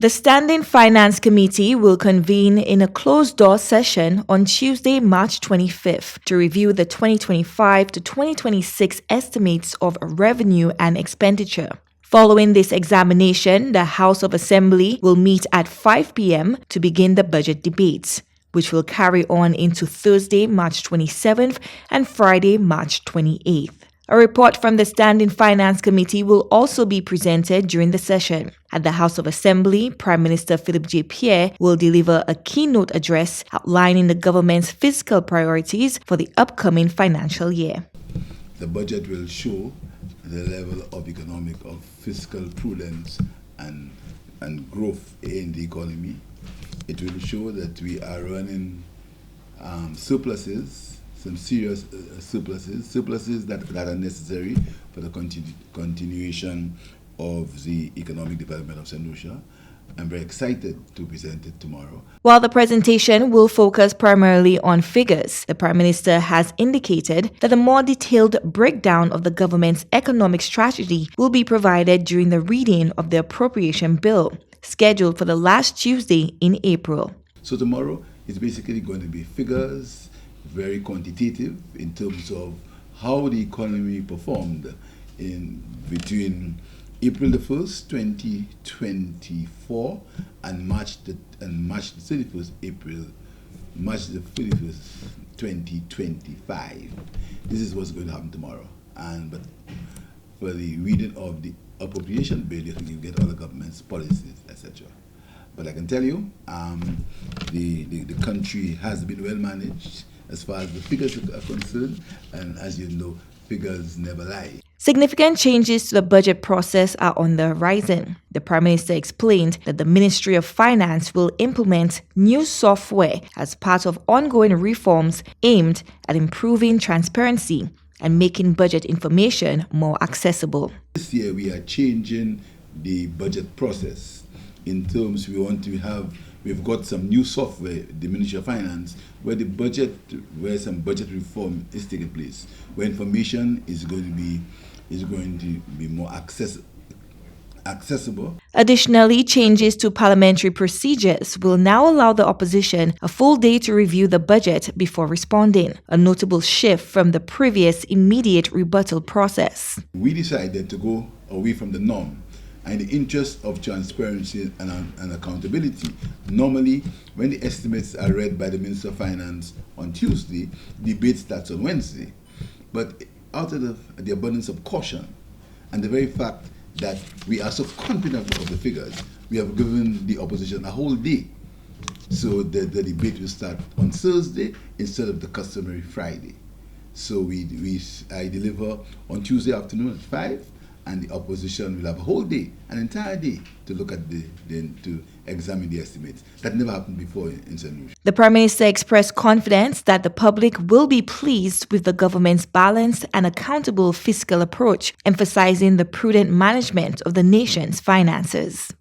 The Standing Finance Committee will convene in a closed-door session on Tuesday, March 25th to review the 2025 to 2026 estimates of revenue and expenditure. Following this examination, the House of Assembly will meet at 5 p.m. to begin the budget debates, which will carry on into Thursday, March 27th and Friday, March 28th. A report from the Standing Finance Committee will also be presented during the session. At the House of Assembly, Prime Minister Phillip J. Pierre will deliver a keynote address outlining the government's fiscal priorities for the upcoming financial year. The budget will show the level of fiscal prudence and growth in the economy. It will show that we are running surpluses, some serious surpluses that are necessary for the continuation of the economic development of Saint Lucia. I'm very excited to present it tomorrow. While the presentation will focus primarily on figures, the Prime Minister has indicated that a more detailed breakdown of the government's economic strategy will be provided during the reading of the Appropriation Bill, scheduled for the last Tuesday in April. So tomorrow is basically going to be figures, very quantitative in terms of how the economy performed in between April the 1st, 2024 and March the 31st, March the 31st, 2025. This is what's going to happen tomorrow. But for the reading of the Appropriation Bill, you get all the government's policies, etc. But I can tell you, the country has been well managed as far as the figures are concerned, and as you know, figures never lie. Significant changes to the budget process are on the horizon. The Prime Minister explained that the Ministry of Finance will implement new software as part of ongoing reforms aimed at improving transparency and making budget information more accessible. This year we are changing the budget process in terms we've got some new software, the Ministry of Finance, where some budget reform is taking place, where information is going to be more accessible. Additionally, changes to parliamentary procedures will now allow the opposition a full day to review the budget before responding, a notable shift from the previous immediate rebuttal process. We decided to go away from the norm. In the interest of transparency and accountability, normally when the estimates are read by the Minister of Finance on Tuesday, debate starts on Wednesday. But out of the abundance of caution and the very fact that we are so confident of the figures, we have given the opposition a whole day. So the debate will start on Thursday instead of the customary Friday. So I deliver on Tuesday afternoon at 5. And the opposition will have a whole day, an entire day, to look at to examine the estimates. That never happened before in Saint Lucia. The Prime Minister expressed confidence that the public will be pleased with the government's balanced and accountable fiscal approach, emphasizing the prudent management of the nation's finances.